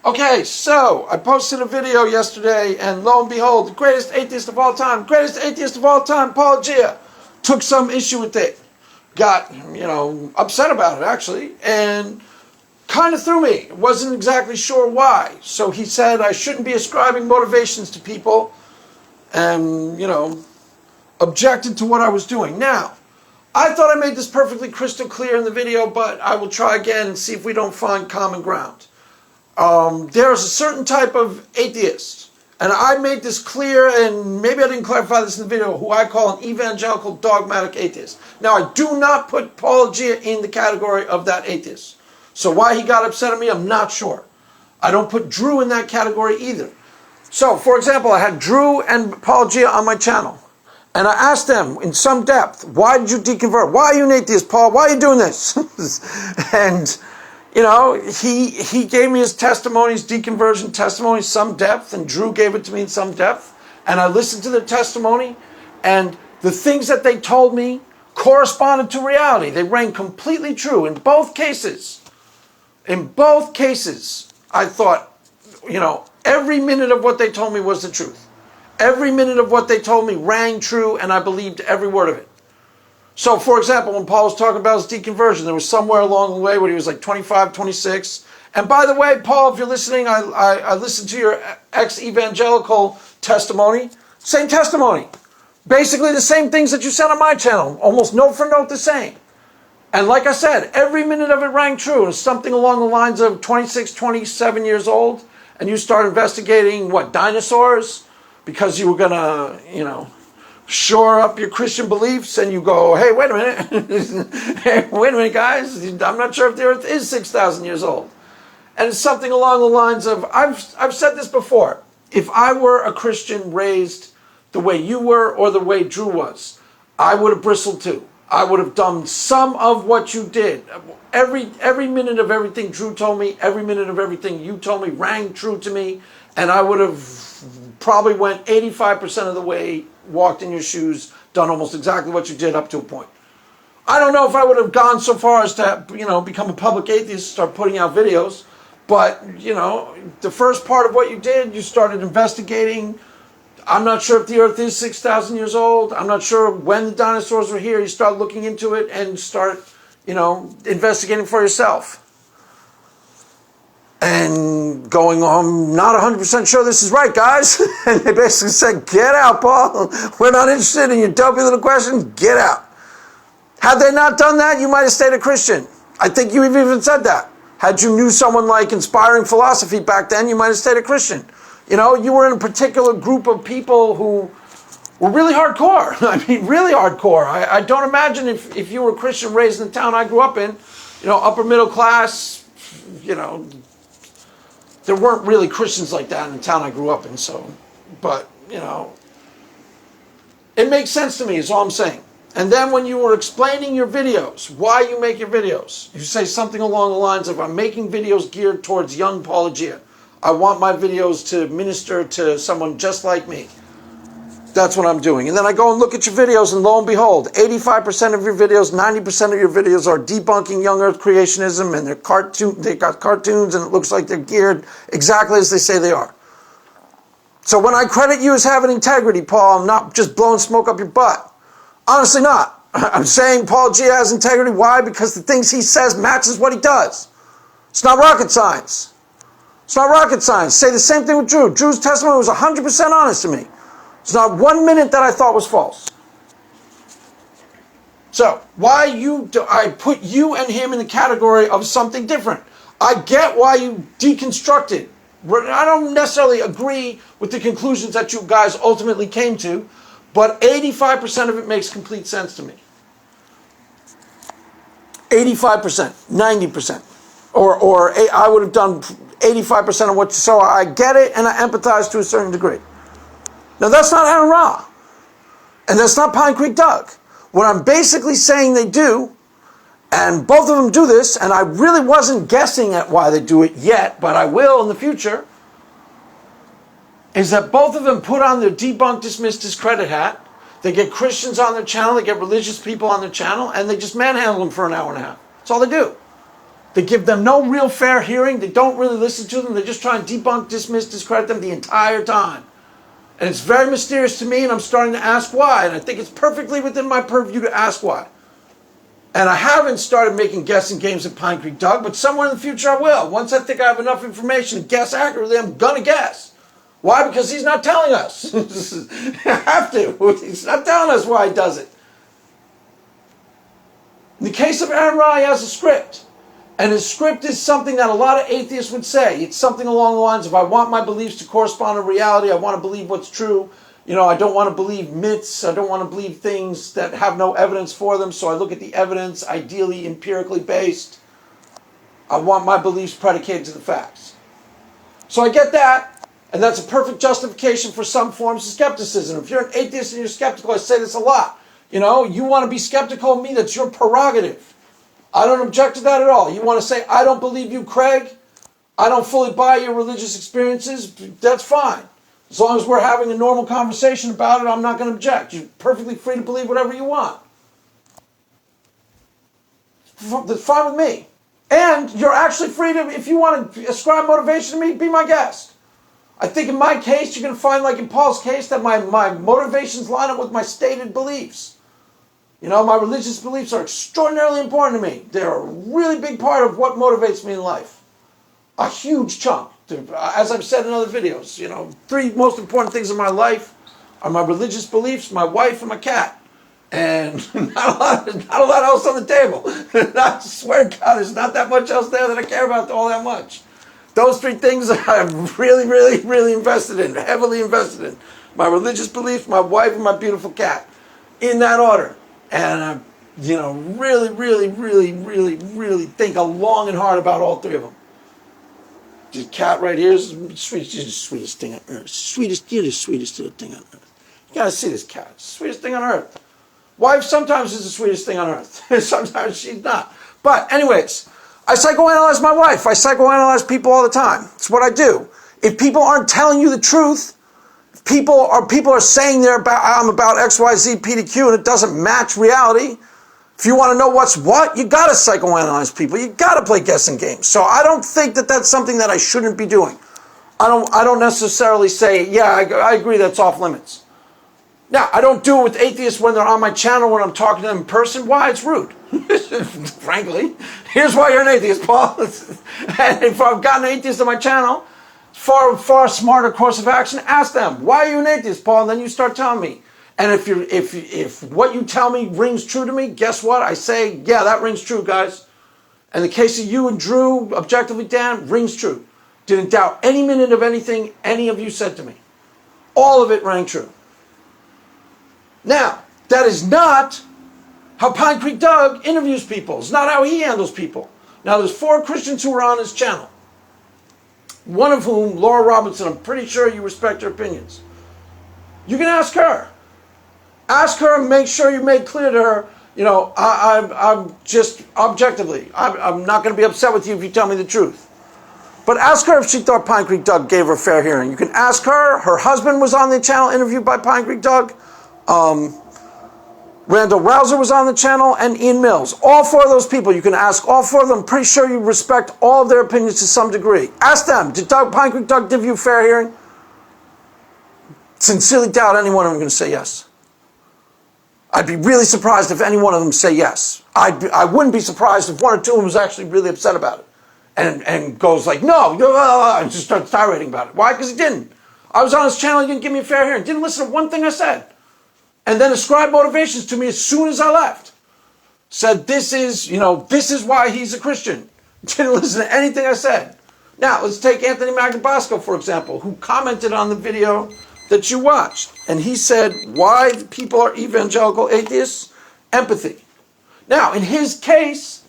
Okay, so I posted a video yesterday, and lo and behold, the greatest atheist of all time, Paulogia, took some issue with it. Got, upset about it, actually, and kind of threw me. Wasn't exactly sure why. So he said I shouldn't be ascribing motivations to people, and, objected to what I was doing. Now, I thought I made this perfectly crystal clear in the video, but I will try again and see if we don't find common ground. There's a certain type of atheist, and I made this clear, and maybe I didn't clarify this in the video, who I call an evangelical dogmatic atheist. Now, I do not put Paulogia in the category of that atheist. So why he got upset at me, I'm not sure. I don't put Drew in that category either. So, for example, I had Drew and Paulogia on my channel, and I asked them in some depth, why did you deconvert? Why are you an atheist, Paul? Why are you doing this? And he gave me his testimonies, deconversion testimony, some depth, and Drew gave it to me in some depth. And I listened to their testimony, and the things that they told me corresponded to reality. They rang completely true in both cases. In both cases, I thought, every minute of what they told me was the truth. Every minute of what they told me rang true, and I believed every word of it. So, for example, when Paul was talking about his deconversion, there was somewhere along the way where he was like 25, 26. And by the way, Paul, if you're listening, I listened to your ex-evangelical testimony. Same testimony. Basically the same things that you said on my channel. Almost note for note the same. And like I said, every minute of it rang true. It was something along the lines of 26, 27 years old. And you start investigating, dinosaurs? Because you were going to, shore up your Christian beliefs, and you go, hey, wait a minute. Hey, wait a minute, guys. I'm not sure if the earth is 6,000 years old. And it's something along the lines of, I've said this before. If I were a Christian raised the way you were or the way Drew was, I would have bristled too. I would have done some of what you did. Every minute of everything Drew told me, every minute of everything you told me rang true to me, and I would have probably went 85% of the way, walked in your shoes, done almost exactly what you did up to a point. I don't know if I would have gone so far as to, become a public atheist, start putting out videos, but, the first part of what you did, you started investigating. I'm not sure if the earth is 6,000 years old. I'm not sure when the dinosaurs were here. You start looking into it and start, investigating for yourself. And going, I'm not 100% sure this is right, guys. And they basically said, get out, Paul. We're not interested in your dopey little questions. Get out. Had they not done that, you might have stayed a Christian. I think you even said that. Had you knew someone like Inspiring Philosophy back then, you might have stayed a Christian. You were in a particular group of people who were really hardcore. I mean, really hardcore. I don't imagine if you were a Christian raised in the town I grew up in, upper middle class, there weren't really Christians like that in the town I grew up in, but, it makes sense to me is all I'm saying. And then when you were explaining your videos, why you make your videos, you say something along the lines of, I'm making videos geared towards young Paulogia. I want my videos to minister to someone just like me. That's what I'm doing. And then I go and look at your videos, and lo and behold, 85% of your videos, 90% of your videos are debunking young earth creationism, and they got cartoons, and it looks like they're geared exactly as they say they are. So when I credit you as having integrity, Paul, I'm not just blowing smoke up your butt. Honestly not. I'm saying Paulogia has integrity. Why? Because the things he says matches what he does. It's not rocket science. It's not rocket science. Say the same thing with Drew. Drew's testimony was 100% honest to me. It's not 1 minute that I thought was false. So, I put you and him in the category of something different. I get why you deconstructed. I don't necessarily agree with the conclusions that you guys ultimately came to, but 85% of it makes complete sense to me. 85%, 90%. Or I would have done 85% of what you saw. I get it, and I empathize to a certain degree. Now, that's not Aaron Ra, and that's not Pine Creek Doug. What I'm basically saying they do, and both of them do this, and I really wasn't guessing at why they do it yet, but I will in the future, is that both of them put on their debunk, dismiss, discredit hat. They get Christians on their channel, they get religious people on their channel, and they just manhandle them for an hour and a half. That's all they do. They give them no real fair hearing. They don't really listen to them. They just try and debunk, dismiss, discredit them the entire time. And it's very mysterious to me, and I'm starting to ask why. And I think it's perfectly within my purview to ask why. And I haven't started making guessing games at Pine Creek Doug, but somewhere in the future I will. Once I think I have enough information to guess accurately, I'm going to guess. Why? Because he's not telling us. I have to. He's not telling us why he does it. In the case of Aaron Ra, he has a script. And his script is something that a lot of atheists would say. It's something along the lines of, I want my beliefs to correspond to reality. I want to believe what's true. You know, I don't want to believe myths. I don't want to believe things that have no evidence for them. So I look at the evidence, ideally empirically based. I want my beliefs predicated to the facts. So I get that. And that's a perfect justification for some forms of skepticism. If you're an atheist and you're skeptical, I say this a lot. You know, you want to be skeptical of me, that's your prerogative. I don't object to that at all. You want to say, I don't believe you, Craig. I don't fully buy your religious experiences. That's fine. As long as we're having a normal conversation about it, I'm not going to object. You're perfectly free to believe whatever you want. That's fine with me. And you're actually free to, if you want to ascribe motivation to me, be my guest. I think in my case, you're going to find, like in Paul's case, that my motivations line up with my stated beliefs. You know, my religious beliefs are extraordinarily important to me. They're a really big part of what motivates me in life. A huge chunk. As I've said in other videos, you know, 3 most important things in my life are my religious beliefs, my wife, and my cat. And not a lot else on the table. I swear to God, there's not that much else there that I care about all that much. Those 3 things I'm really, really, really invested in, heavily invested in. My religious beliefs, my wife, and my beautiful cat. In that order. And I, you know, really, really, really, really, really think long and hard about all 3 of them. This cat right here is the sweetest thing on earth. You're the sweetest little thing on earth. You gotta see this cat. It's the sweetest thing on earth. Wife sometimes is the sweetest thing on earth. Sometimes she's not. But anyways, I psychoanalyze my wife. I psychoanalyze people all the time. It's what I do. If people aren't telling you the truth, people are saying I'm about X, Y, Z, P to Q, and it doesn't match reality. If you want to know what's what, you got to psychoanalyze people. You got to play guessing games. So I don't think that that's something that I shouldn't be doing. I don't necessarily say, yeah, I agree that's off limits. Now, I don't do it with atheists when they're on my channel, when I'm talking to them in person. Why? It's rude. Frankly. Here's why you're an atheist, Paul. And if I've got an atheist on my channel, far smarter course of action, ask them, why are you an atheist, Paul? And then you start telling me. And if what you tell me rings true to me, guess what? I say, yeah, that rings true, guys. And the case of you and Drew, objectively, Dan, rings true. Didn't doubt any minute of anything any of you said to me. All of it rang true. Now, that is not how Pine Creek Doug interviews people. It's not how he handles people. Now, there's 4 Christians who are on his channel. One of whom, Laura Robinson, I'm pretty sure you respect her opinions. You can ask her. Ask her and make sure you made clear to her, you know, I'm just objectively, I'm not going to be upset with you if you tell me the truth. But ask her if she thought Pine Creek Doug gave her a fair hearing. You can ask her. Her husband was on the channel interviewed by Pine Creek Doug. Randall Rouser was on the channel, and Ian Mills. All 4 of those people, you can ask all 4 of them. I'm pretty sure you respect all of their opinions to some degree. Ask them, did Pine Creek Doug give you a fair hearing? Sincerely doubt any one of them are going to say yes. I'd be really surprised if any one of them say yes. I wouldn't be surprised if 1 or 2 of them was actually really upset about it. And goes like, no, and just starts tirading about it. Why? Because he didn't. I was on his channel, he didn't give me a fair hearing. Didn't listen to one thing I said. And then ascribed motivations to me as soon as I left. Said this is why he's a Christian. Didn't listen to anything I said. Now, let's take Anthony Magnabosco, for example, who commented on the video that you watched. And he said, why people are evangelical atheists? Empathy. Now, in his case,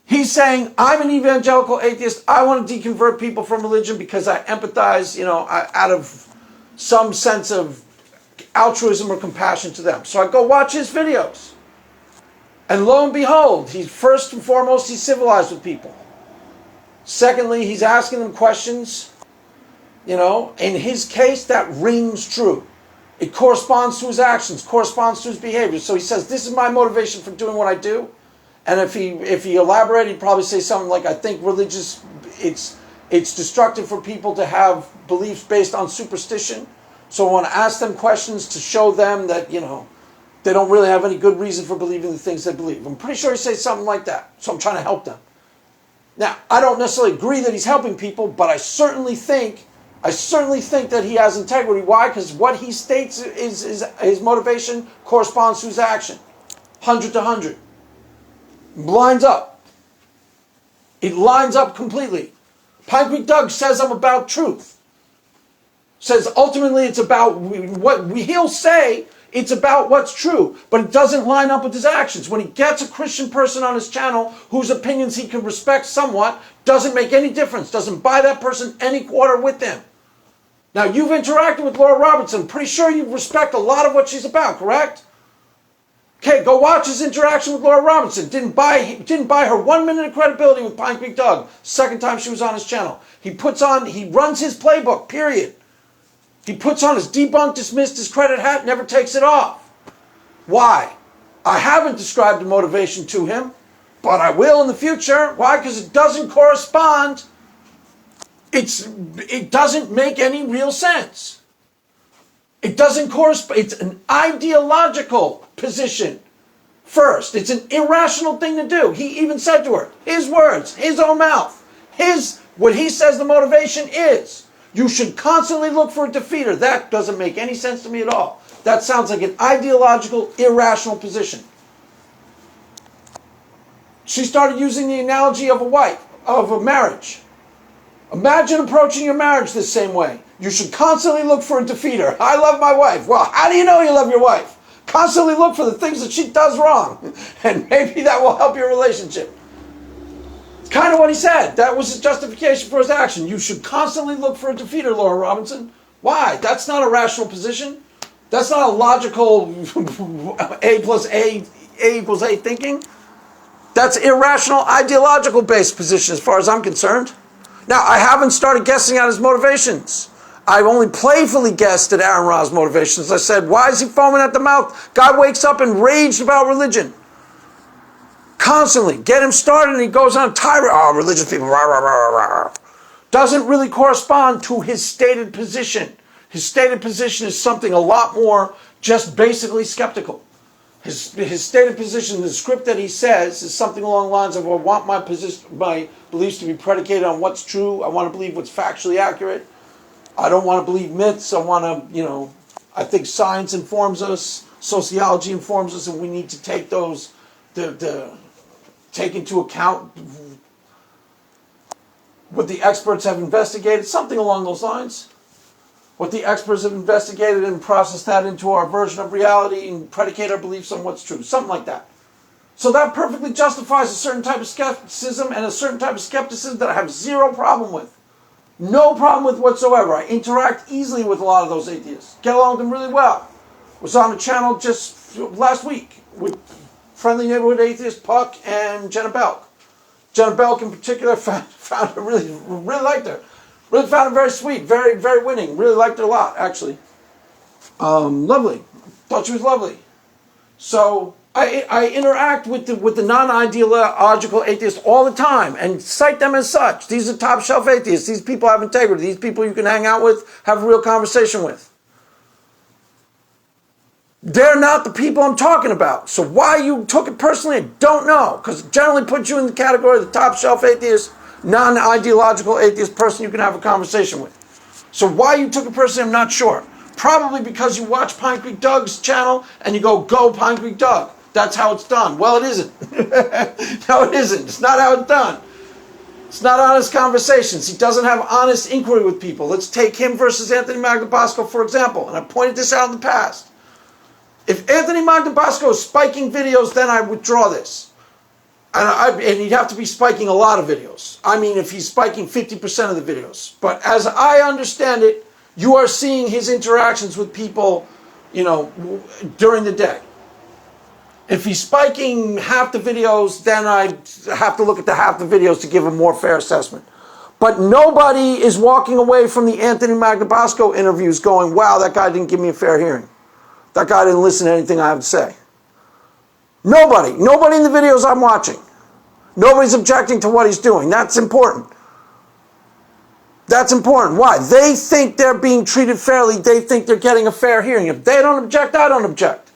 he's saying, I'm an evangelical atheist. I want to deconvert people from religion because I empathize, out of some sense of altruism or compassion to them. So I go watch his videos. And lo and behold, first and foremost, he's civilized with people. Secondly, he's asking them questions. In his case, that rings true. It corresponds to his actions, corresponds to his behavior. So he says, this is my motivation for doing what I do. And if he elaborated, he'd probably say something like, I think it's destructive for people to have beliefs based on superstition. So I want to ask them questions to show them that, they don't really have any good reason for believing the things they believe. I'm pretty sure he says something like that. So I'm trying to help them. Now, I don't necessarily agree that he's helping people, but I certainly think that he has integrity. Why? Because what he states is his motivation corresponds to his action. 100 to 100. Lines up. It lines up completely. Pine Creek Doug says I'm about truth. Says ultimately it's about he'll say it's about what's true, but it doesn't line up with his actions. When he gets a Christian person on his channel whose opinions he can respect somewhat, doesn't make any difference, doesn't buy that person any quarter with them. Now, you've interacted with Laura Robertson. Pretty sure you respect a lot of what she's about, correct? Okay, go watch his interaction with Laura Robertson. Didn't buy her 1 minute of credibility with Pine Creek Doug. Second time she was on his channel. He runs his playbook, period. He puts on his debunked, dismissed, discredit hat, never takes it off. Why? I haven't described the motivation to him, but I will in the future. Why? Because it doesn't correspond. It doesn't make any real sense. It doesn't correspond. It's an ideological position first. It's an irrational thing to do. He even said to her, his words, his own mouth, what he says the motivation is, you should constantly look for a defeater. That doesn't make any sense to me at all. That sounds like an ideological, irrational position. She started using the analogy of a marriage. Imagine approaching your marriage this same way. You should constantly look for a defeater. I love my wife. Well, how do you know you love your wife? Constantly look for the things that she does wrong. And maybe that will help your relationship. It's kind of what he said. That was his justification for his action. You should constantly look for a defeater, Laura Robinson. Why? That's not a rational position. That's not a logical A equals A thinking. That's irrational, ideological based position as far as I'm concerned. Now, I haven't started guessing at his motivations. I've only playfully guessed at Aaron Ra's motivations. I said, why is he foaming at the mouth? Guy wakes up enraged about religion. Constantly. Get him started and he goes on a tirade. Oh, religious people. Rah, rah, rah, rah, rah. Doesn't really correspond to his stated position. His stated position is something a lot more just basically skeptical. His stated position, the script that he says, is something along the lines of, I want my beliefs to be predicated on what's true. I want to believe what's factually accurate. I don't want to believe myths. I want to, I think science informs us, sociology informs us, and we need to take those, take into account what the experts have investigated, something along those lines. What the experts have investigated and processed that into our version of reality and predicate our beliefs on what's true. Something like that. So that perfectly justifies a certain type of skepticism and a certain type of skepticism that I have zero problem with. No problem with whatsoever. I interact easily with a lot of those atheists. Get along with them really well. Was on the channel just last week with Friendly Neighborhood Atheist, Puck, and Jenna Belk. Jenna Belk in particular found her really liked her. Really found her very sweet, very, very winning. Really liked her a lot, actually. Lovely. Thought she was lovely. So I interact with the non-ideological atheists all the time and cite them as such. These are top shelf atheists. These people have integrity. These people you can hang out with, have a real conversation with. They're not the people I'm talking about. So why you took it personally, I don't know. Because it generally puts you in the category of the top shelf atheist, non-ideological atheist person you can have a conversation with. So why you took it personally, I'm not sure. Probably because you watch Pine Creek Doug's channel and you go Pine Creek Doug. That's how it's done. Well, it isn't. No, it isn't. It's not how it's done. It's not honest conversations. He doesn't have honest inquiry with people. Let's take him versus Anthony Magnabosco, for example. And I pointed this out in the past. If Anthony Magnabosco is spiking videos, then I withdraw this. And he'd have to be spiking a lot of videos. I mean, if he's spiking 50% of the videos. But as I understand it, you are seeing his interactions with people, during the day. If he's spiking half the videos, then I have to look at the half the videos to give a more fair assessment. But nobody is walking away from the Anthony Magnabosco interviews going, wow, that guy didn't give me a fair hearing. That guy didn't listen to anything I have to say. Nobody in the videos I'm watching. Nobody's objecting to what he's doing. That's important. That's important. Why? They think they're being treated fairly. They think they're getting a fair hearing. If they don't object, I don't object.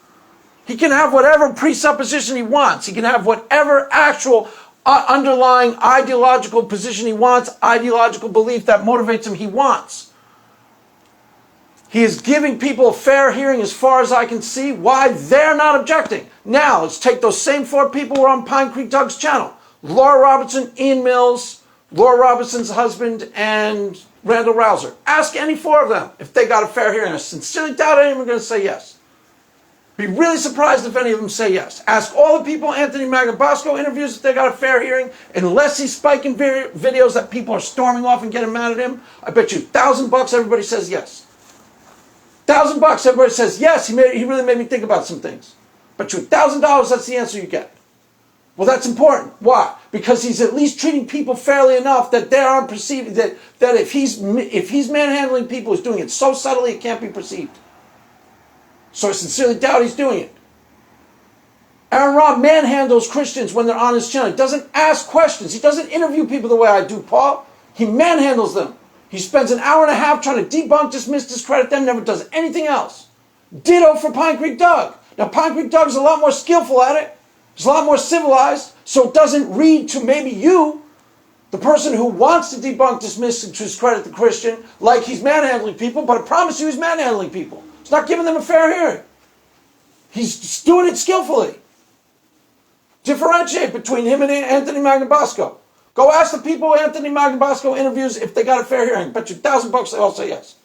He can have whatever presupposition he wants. He can have whatever actual underlying ideological position he wants, ideological belief that motivates him he wants. He is giving people a fair hearing as far as I can see. Why? They're not objecting. Now, let's take those same 4 people who are on Pine Creek Doug's channel. Laura Robertson, Ian Mills, Laura Robertson's husband, and Randall Rouser. Ask any 4 of them if they got a fair hearing. I sincerely doubt any of them are going to say yes. Be really surprised if any of them say yes. Ask all the people Anthony Magnabosco interviews if they got a fair hearing. Unless he's spiking videos that people are storming off and getting mad at him, I bet you $1,000 everybody says yes. $1,000 everybody says yes. He really made me think about some things. Bet you $1,000 that's the answer you get. Well, that's important. Why? Because he's at least treating people fairly enough that they aren't perceiving that if he's manhandling people, he's doing it so subtly it can't be perceived. So I sincerely doubt he's doing it. Aaron Robb manhandles Christians when they're on his channel. He doesn't ask questions. He doesn't interview people the way I do, Paul. He manhandles them. He spends an hour and a half trying to debunk, dismiss, discredit them, never does anything else. Ditto for Pine Creek Doug. Now, Pine Creek Doug is a lot more skillful at it. He's a lot more civilized, so it doesn't read to maybe you, the person who wants to debunk, dismiss, and discredit the Christian, like he's manhandling people, but I promise you he's manhandling people. He's not giving them a fair hearing. He's doing it skillfully. Differentiate between him and Anthony Magnabosco. Go ask the people Anthony Magnabosco interviews if they got a fair hearing. Bet you $1,000 they all say yes.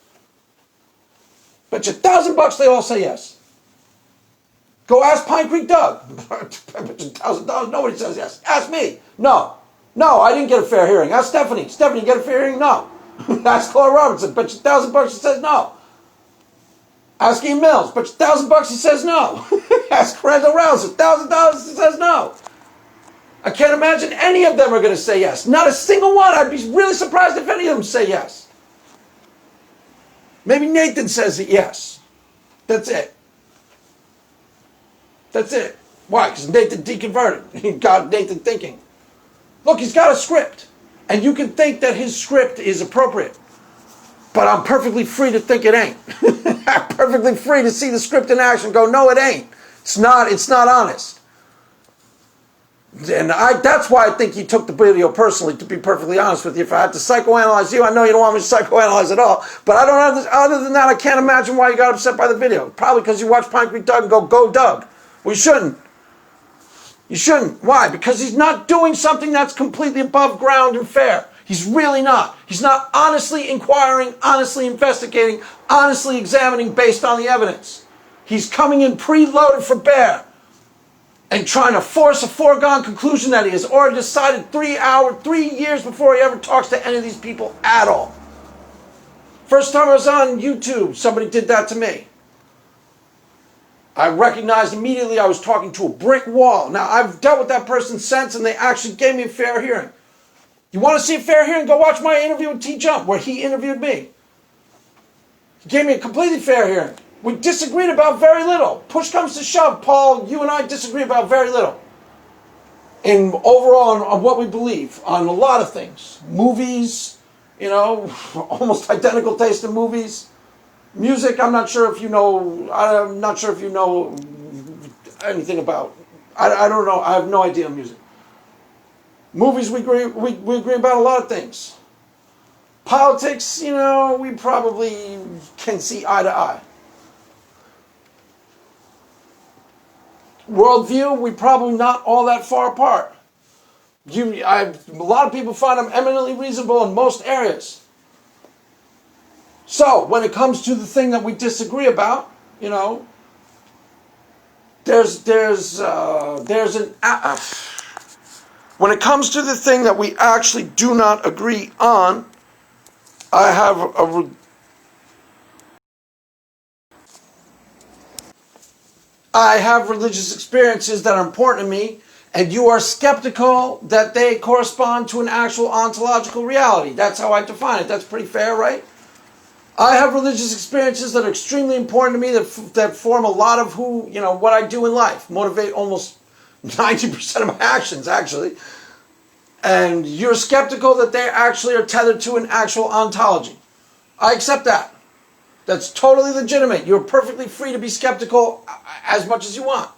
Bet you $1,000 they all say yes. Go ask Pine Creek Doug. Bet you $1,000 nobody says yes. Ask me. No, I didn't get a fair hearing. Ask Stephanie. Stephanie, you get a fair hearing? No. Ask Laura Robertson. Bet you $1,000 she says no. Ask Ian Mills. Bet you $1,000 he says no. Ask Randall Rouser. $1,000 he says no. I can't imagine any of them are going to say yes. Not a single one. I'd be really surprised if any of them say yes. Maybe Nathan says yes. That's it. That's it. Why? Because Nathan deconverted. He got Nathan thinking. Look, he's got a script. And you can think that his script is appropriate. But I'm perfectly free to think it ain't. I'm perfectly free to see the script in action and go, no, it ain't. It's not honest. And that's why I think he took the video personally, to be perfectly honest with you. If I had to psychoanalyze you, I know you don't want me to psychoanalyze at all. But I don't. Other than that, I can't imagine why you got upset by the video. Probably because you watched Pine Creek Doug and go Doug. Well, you shouldn't. You shouldn't. Why? Because he's not doing something that's completely above ground and fair. He's really not. He's not honestly inquiring, honestly investigating, honestly examining based on the evidence. He's coming in preloaded for bear and trying to force a foregone conclusion that he has already decided 3 years before he ever talks to any of these people at all. First time I was on YouTube, somebody did that to me. I recognized immediately I was talking to a brick wall. Now, I've dealt with that person since, and they actually gave me a fair hearing. You want to see a fair hearing? Go watch my interview with T. Jump, where he interviewed me. He gave me a completely fair hearing. We disagreed about very little. Push comes to shove, Paul, you and I disagree about very little. And overall, on what we believe, on a lot of things. Movies, almost identical taste in movies. Music, I'm not sure if you know anything about. I don't know. I have no idea of music. Movies, we agree about a lot of things. Politics, we probably can see eye to eye. Worldview, we probably not all that far apart. A lot of people find I'm eminently reasonable in most areas. So, when it comes to the thing that we disagree about, when it comes to the thing that we actually do not agree on, I have religious experiences that are important to me, and you are skeptical that they correspond to an actual ontological reality. That's how I define it. That's pretty fair, right? I have religious experiences that are extremely important to me, that form a lot of what I do in life, motivate almost 90% of my actions, actually. And you're skeptical that they actually are tethered to an actual ontology. I accept that. That's totally legitimate. You're perfectly free to be skeptical as much as you want.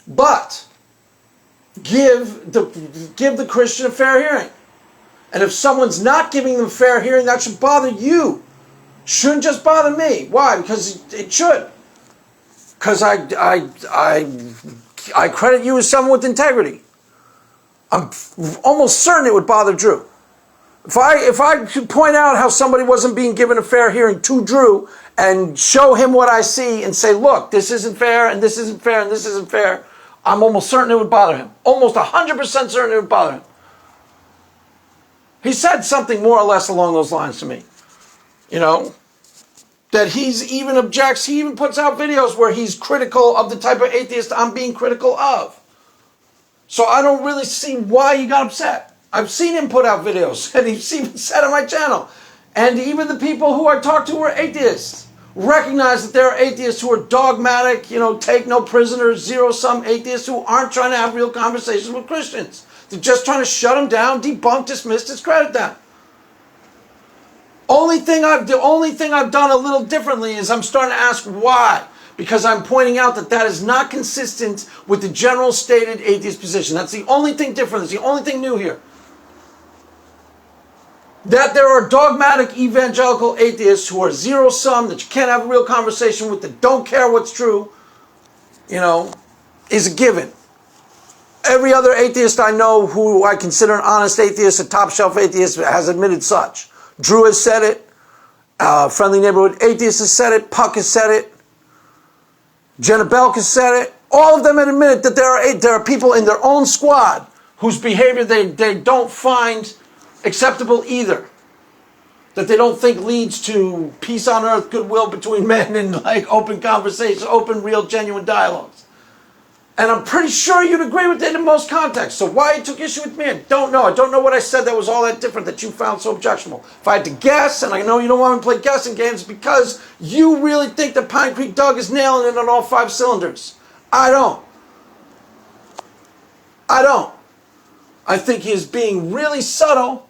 But give the Christian a fair hearing. And if someone's not giving them a fair hearing, that should bother you. Shouldn't just bother me. Why? Because it should. Because I credit you as someone with integrity. I'm almost certain it would bother Drew. If I could point out how somebody wasn't being given a fair hearing to Drew and show him what I see and say, look, this isn't fair and this isn't fair and this isn't fair, I'm almost certain it would bother him. Almost 100% certain it would bother him. He said something more or less along those lines to me. You know, that he even puts out videos where he's critical of the type of atheist I'm being critical of. So I don't really see why he got upset. I've seen him put out videos, and he's even said on my channel. And even the people who I talk to who are atheists recognize that there are atheists who are dogmatic, take no prisoners, zero-sum atheists who aren't trying to have real conversations with Christians. They're just trying to shut them down, debunk, dismiss, discredit them. The only thing I've done a little differently is I'm starting to ask why. Because I'm pointing out that is not consistent with the general stated atheist position. That's the only thing different. That's the only thing new here. That there are dogmatic evangelical atheists who are zero-sum, that you can't have a real conversation with, that don't care what's true, is a given. Every other atheist I know who I consider an honest atheist, a top-shelf atheist, has admitted such. Drew has said it. Friendly Neighborhood Atheist has said it. Puck has said it. Jenna Belk has said it. All of them have admitted that there are people in their own squad whose behavior they don't find acceptable either. That they don't think leads to peace on earth, goodwill between men, and open conversation, open, real, genuine dialogues. And I'm pretty sure you'd agree with it in most contexts. So why you took issue with me, I don't know. I don't know what I said that was all that different that you found so objectionable. If I had to guess, and I know you don't want me to play guessing games, because you really think that Pine Creek Doug is nailing it on all 5 cylinders. I don't. I think he is being really subtle,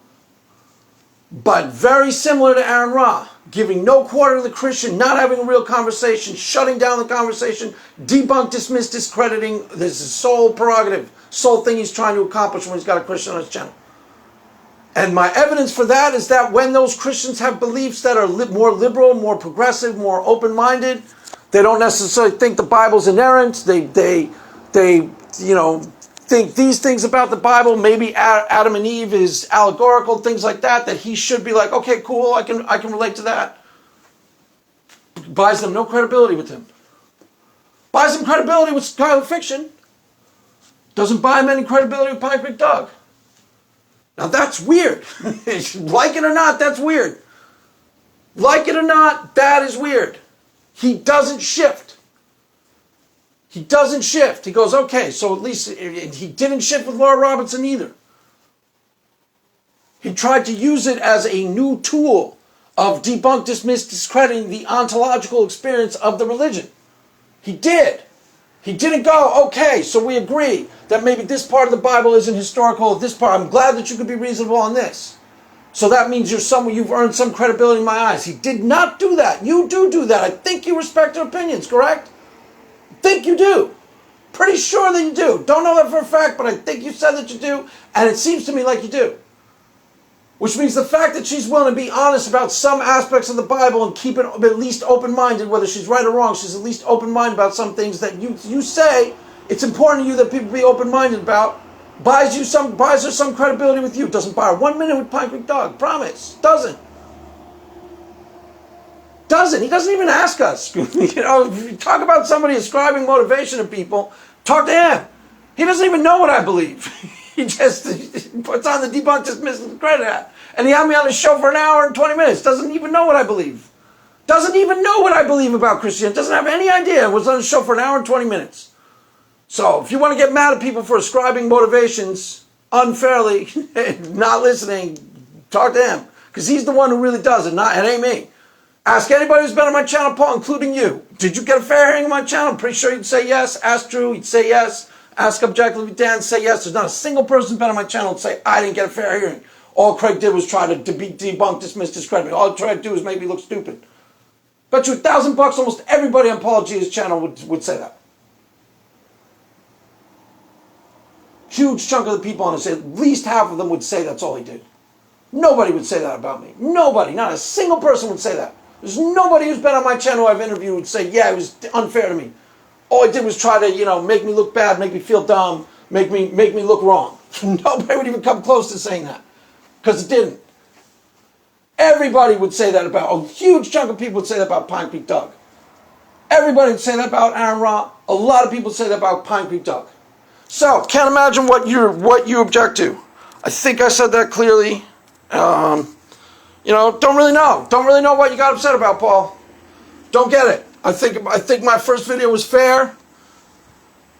but very similar to Aaron Ra, giving no quarter to the Christian, not having a real conversation, shutting down the conversation, debunk, dismiss, discrediting. This is his sole prerogative, sole thing he's trying to accomplish when he's got a Christian on his channel. And my evidence for that is that when those Christians have beliefs that are more liberal, more progressive, more open-minded, they don't necessarily think the Bible's inerrant. They think these things about the Bible, maybe Adam and Eve is allegorical, things like that he should be like, okay, cool, I can relate to that. Buys them no credibility with him. Buys them credibility with Skylar Fiction. Doesn't buy him any credibility with Pine Creek Doug. Now that's weird. Like it or not, that's weird. Like it or not, that is weird. He doesn't shift. He doesn't shift. He goes, okay, so at least he didn't shift with Laura Robinson either. He tried to use it as a new tool of debunk, dismiss, discrediting the ontological experience of the religion. He did. He didn't go, okay, so we agree that maybe this part of the Bible isn't historical, this part, I'm glad that you could be reasonable on this. So that means you've earned some credibility in my eyes. He did not do that. You do that. I think you respect their opinions, correct? I think you do. Pretty sure that you do. Don't know that for a fact, but I think you said that you do, and it seems to me like you do. Which means the fact that she's willing to be honest about some aspects of the Bible and keep it at least open-minded, whether she's right or wrong, she's at least open-minded about some things that you say it's important to you that people be open-minded about, buys her some credibility with you. Doesn't buy her 1 minute with Pine Creek Dog. Promise. Doesn't. He doesn't even ask us. If you talk about somebody ascribing motivation to people, talk to him. He doesn't even know what I believe. He just puts on the debunk, dismiss, and credit hat. And he had me on his show for an hour and 20 minutes. Doesn't even know what I believe. Doesn't even know what I believe about Christianity. Doesn't have any idea. Was on his show for an hour and 20 minutes. So if you want to get mad at people for ascribing motivations unfairly, not listening, talk to him. Because he's the one who really does it. It ain't me. Ask anybody who's been on my channel, Paul, including you. Did you get a fair hearing on my channel? I'm pretty sure you'd say yes. Ask Drew, he'd say yes. Ask Objectively Dan, say yes. There's not a single person been on my channel to say I didn't get a fair hearing. All Craig did was try to debunk, dismiss, discredit me. All he tried to do was make me look stupid. Bet you $1,000 almost everybody on Paulogia's channel would say that. Huge chunk of the people on this, at least half of them would say that's all he did. Nobody would say that about me. Nobody, not a single person would say that. There's nobody who's been on my channel I've interviewed would say, yeah, it was unfair to me. All I did was try to, make me look bad, make me feel dumb, make me look wrong. Nobody would even come close to saying that. Because it didn't. Everybody would say that about, a huge chunk of people would say that about Pine Creek Doug. Everybody would say that about Aaron Ra. A lot of people say that about Pine Creek Doug. So, can't imagine what you object to. I think I said that clearly. Don't really know. Don't really know what you got upset about, Paul. Don't get it. I think my first video was fair.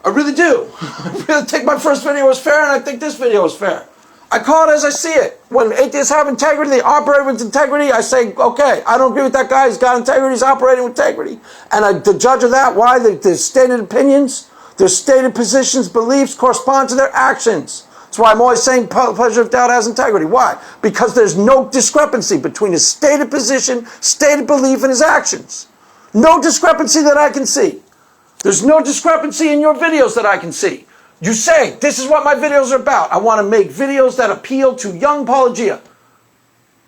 I really do. I really think my first video was fair, and I think this video is fair. I call it as I see it. When atheists have integrity, they operate with integrity, I say, okay, I don't agree with that guy. He's got integrity. He's operating with integrity. And the judge of that, why? Their stated opinions, their stated positions, beliefs correspond to their actions. That's why I'm always saying pleasure of doubt has integrity. Why? Because there's no discrepancy between his stated position, stated belief, and his actions. No discrepancy that I can see. There's no discrepancy in your videos that I can see. You say, this is what my videos are about. I want to make videos that appeal to young Paulogia.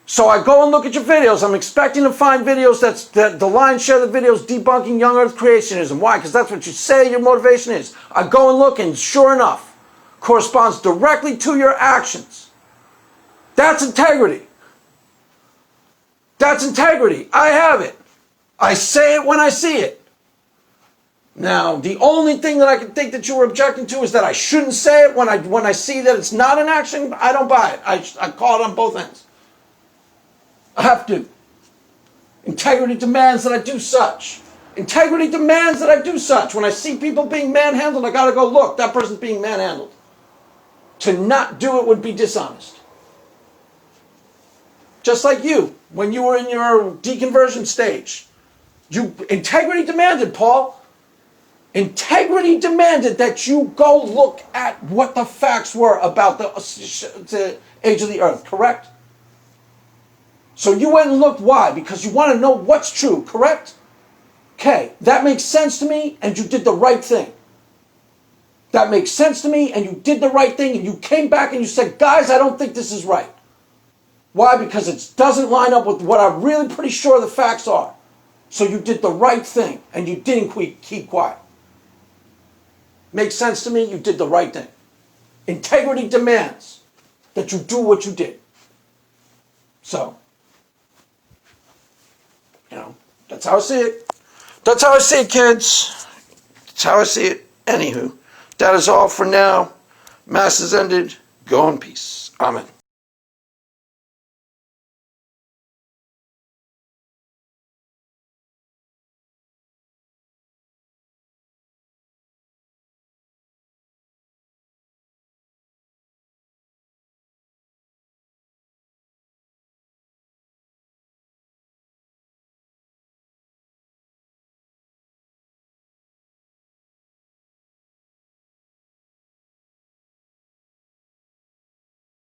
So I go and look at your videos. I'm expecting to find videos that the lion's share of the videos debunking young earth creationism. Why? Because that's what you say your motivation is. I go and look, and sure enough, corresponds directly to your actions. That's integrity. That's integrity. I have it. I say it when I see it. Now, the only thing that I can think that you were objecting to is that I shouldn't say it when I see that it's not an action. I don't buy it. I call it on both ends. I have to. Integrity demands that I do such. Integrity demands that I do such. When I see people being manhandled, I got to go, look, that person's being manhandled. To not do it would be dishonest. Just like you, when you were in your deconversion stage. Integrity demanded, Paul. Integrity demanded that you go look at what the facts were about the age of the earth, correct? So you went and looked. Why? Because you want to know what's true, correct? Okay, that makes sense to me, and you did the right thing. That makes sense to me, and you did the right thing, and you came back and you said, guys, I don't think this is right. Why? Because it doesn't line up with what I'm really pretty sure the facts are. So you did the right thing, and you didn't keep quiet. Makes sense to me, you did the right thing. Integrity demands that you do what you did. So, that's how I see it. That's how I see it, kids. That's how I see it. Anywho, that is all for now. Mass is ended. Go in peace. Amen.